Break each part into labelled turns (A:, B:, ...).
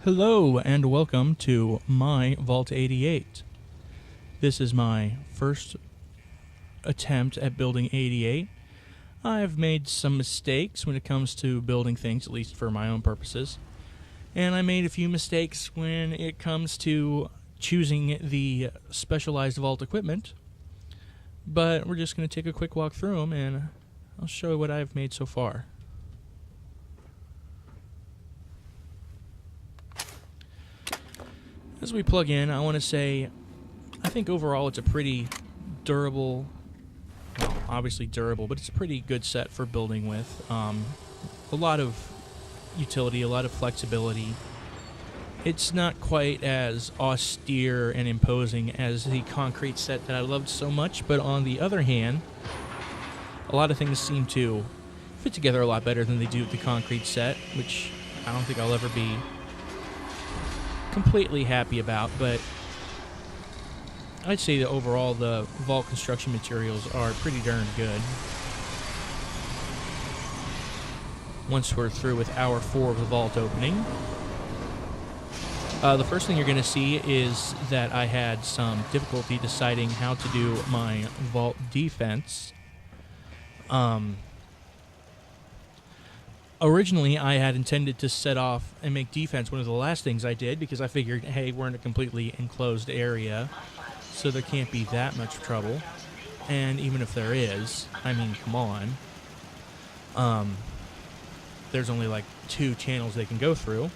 A: Hello and welcome to my Vault 88. This is my first attempt at building 88. I've made some mistakes when it comes to building things, at least for my own purposes. And I made a few mistakes when it comes to choosing the specialized vault equipment. But we're just going to take a quick walk through them and I'll show you what I've made so far. As we plug in, I want to say, I think overall it's a pretty durable, well, obviously durable, but it's a pretty good set for building with. A lot of utility, a lot of flexibility. It's not quite as austere and imposing as the concrete set that I loved so much, but on the other hand, a lot of things seem to fit together a lot better than they do with the concrete set, which I don't think I'll ever be completely happy about, but I'd say that overall the vault construction materials are pretty darn good. Once we're through with hour 4 of the vault opening, the first thing you're going to see is that I had some difficulty deciding how to do my vault defense. Originally, I had intended to set off and make defense one of the last things I did because I figured, hey, we're in a completely enclosed area, so there can't be that much trouble. And even if there is, I mean, come on. There's only like 2 channels they can go through.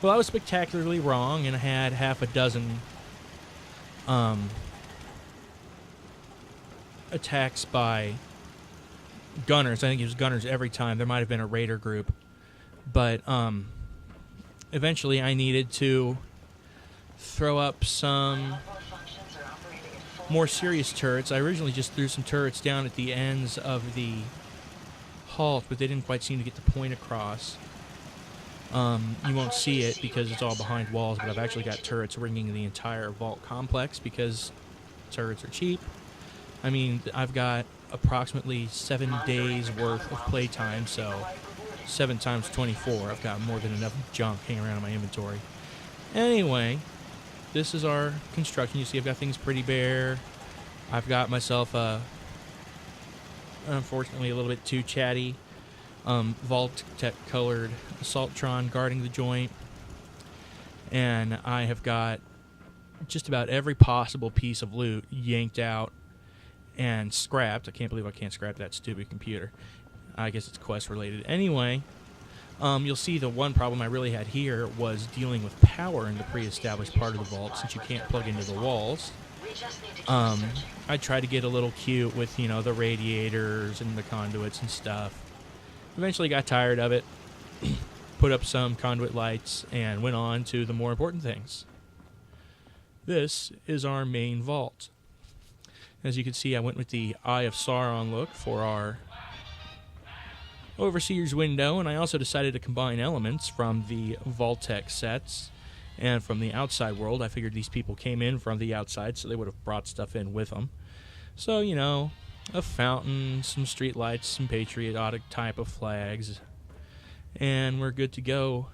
A: Well, I was spectacularly wrong, and I had half a dozen attacks by gunners. I think it was gunners every time. There might have been a raider group. But eventually I needed to throw up some more serious turrets. I originally just threw some turrets down at the ends of the halt, but they didn't quite seem to get the point across. You won't see it because it's all behind walls, but I've actually got turrets ringing the entire vault complex because turrets are cheap. I mean, I've got approximately 7 days worth of playtime, so 7 times 24. I've got more than enough junk hanging around in my inventory. Anyway, this is our construction. You see I've got things pretty bare. I've got myself unfortunately a little bit too chatty Vault-Tec colored Assaultron guarding the joint, and I have got just about every possible piece of loot yanked out and scrapped. I can't believe I can't scrap that stupid computer. I guess it's quest related. Anyway, you'll see the one problem I really had here was dealing with power in the pre-established part of the vault, since you can't plug into the walls. I tried to get a little cute with, you know, the radiators and the conduits and stuff. Eventually got tired of it, put up some conduit lights, and went on to the more important things. This is our main vault. As you can see, I went with the Eye of Sauron look for our Overseer's window, and I also decided to combine elements from the Vault-Tec sets and from the outside world. I figured these people came in from the outside, so they would have brought stuff in with them. So, you know, a fountain, some street lights, some patriotic type of flags, and we're good to go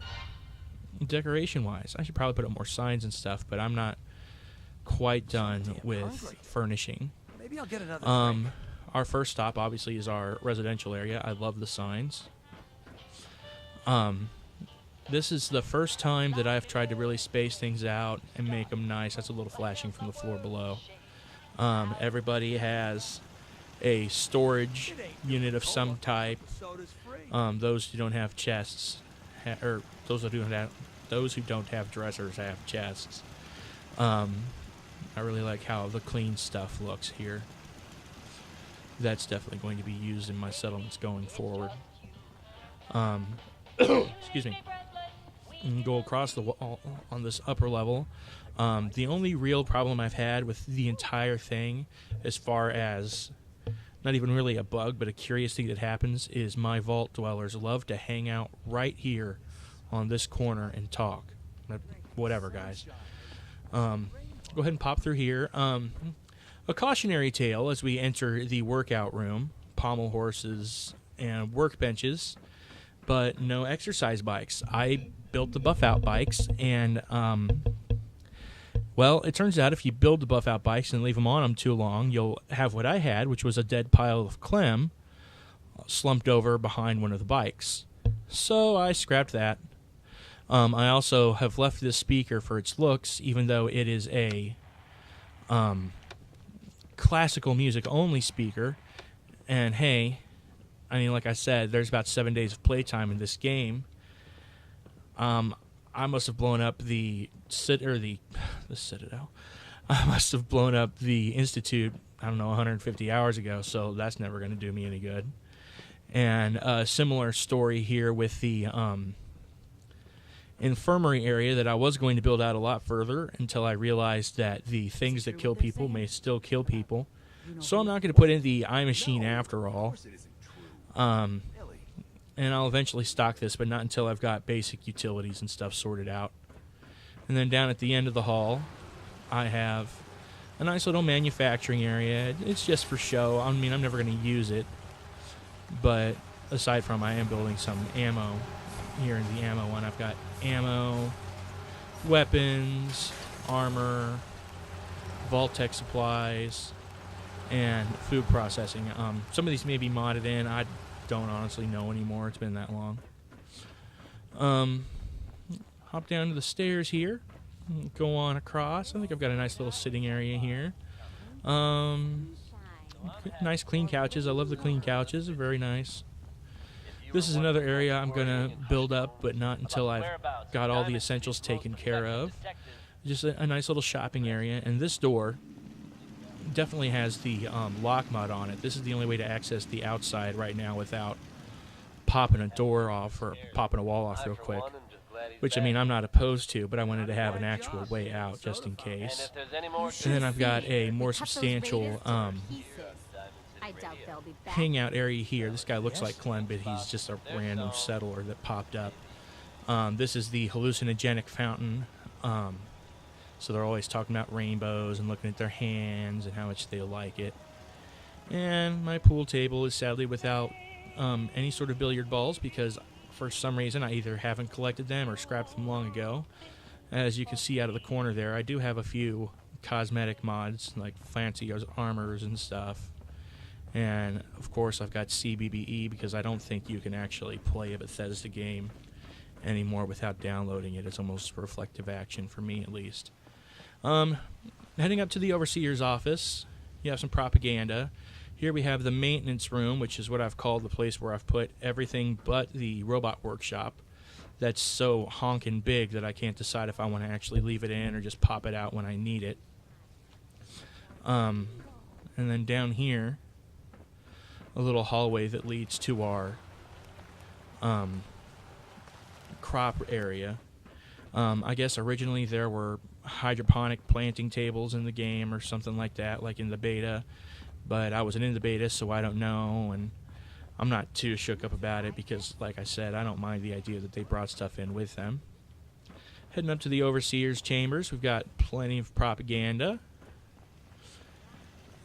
A: decoration-wise. I should probably put up more signs and stuff, but I'm not quite done with furnishing.
B: Maybe I'll get another
A: Our first stop obviously is our residential area. I love the signs. This is the first time that I've tried to really space things out and make them nice. That's a little flashing from the floor below. Everybody has a storage unit of some type. Those who don't have chests, or those who don't have dressers have chests. I really like how the clean stuff looks here. That's definitely going to be used in my settlements going forward. Excuse me. And go across the wall on this upper level. The only real problem I've had with the entire thing, as far as not even really a bug, but a curious thing that happens, is my vault dwellers love to hang out right here on this corner and talk. Whatever, guys. Go ahead and pop through here. A cautionary tale as we enter the workout room. Pommel horses and workbenches. but no exercise bikes. I built the buff out bikes, and well, it turns out if you build the buff out bikes and leave them on them too long, you'll have what I had, which was a dead pile of Clem slumped over behind one of the bikes. So I scrapped that. I also have left this speaker for its looks, even though it is a classical music only speaker. And hey, I mean, like I said, there's about 7 days of playtime in this game. I must have blown up the Citadel. I must have blown up the Institute, I don't know, 150 hours ago, so that's never going to do me any good. And a similar story here with the infirmary area that I was going to build out a lot further until I realized that the things that kill people may still kill people. So I'm not going to put in the eye machine after all. And I'll eventually stock this, but not until I've got basic utilities and stuff sorted out. And then down at the end of the hall, I have a nice little manufacturing area. It's just for show. I mean, I'm never going to use it. But aside from, I am building some ammo here in the ammo one. I've got ammo, weapons, armor, Vault-Tec supplies, and food processing. Some of these may be modded in. I don't honestly know anymore. It's been that long. Hop down to the stairs here. Go on across. I think I've got a nice little sitting area here. Nice clean couches. I love the clean couches. They're very nice. This is another area I'm going to build up, but not until I've got all the essentials taken care of. Just a nice little shopping area. And this door definitely has the lock mod on it. This is the only way to access the outside right now without popping a door off or popping a wall off real quick. Which, I mean, I'm not opposed to, but I wanted to have an actual way out just in case. And then I've got a more substantial hangout area here. This guy looks like Clem, but he's just a random settler that popped up. This is the hallucinogenic fountain. So they're always talking about rainbows and looking at their hands and how much they like it. And my pool table is sadly without any sort of billiard balls because for some reason I either haven't collected them or scrapped them long ago. As you can see out of the corner there, I do have a few cosmetic mods like fancy armors and stuff. And of course I've got CBBE because I don't think you can actually play a Bethesda game anymore without downloading it. It's almost reflective action for me at least. Heading up to the overseer's office, you have some propaganda. Here we have the maintenance room, which is what I've called the place where I've put everything but the robot workshop. That's so honkin' big that I can't decide if I want to actually leave it in or just pop it out when I need it. And then down here, a little hallway that leads to our crop area. I guess originally there were hydroponic planting tables in the game or something like that, like in the beta. But I wasn't in the beta, so I don't know, and I'm not too shook up about it because, like I said, I don't mind the idea that they brought stuff in with them. Heading up to the Overseer's chambers, we've got plenty of propaganda.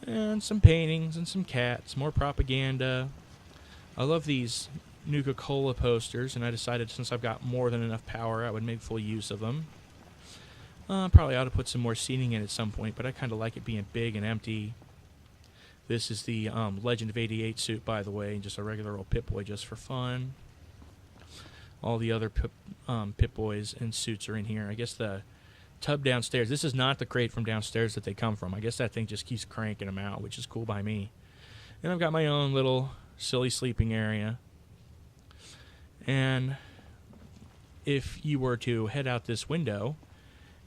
A: And some paintings and some cats, more propaganda. I love these Nuka-Cola posters, and I decided since I've got more than enough power, I would make full use of them. Probably ought to put some more seating in at some point, but I kind of like it being big and empty. This is the Legend of 88 suit, by the way, just a regular old Pip-Boy just for fun. All the other Pip-Boys and suits are in here. I guess the tub downstairs, this is not the crate from downstairs that they come from. I guess that thing just keeps cranking them out, which is cool by me. And I've got my own little silly sleeping area. And if you were to head out this window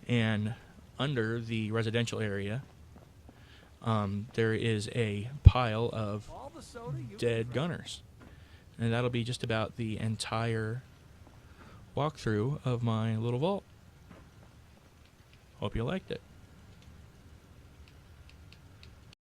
A: and under the residential area, there is a pile of dead gunners. And that'll be just about the entire walkthrough of my little vault. Hope you liked it.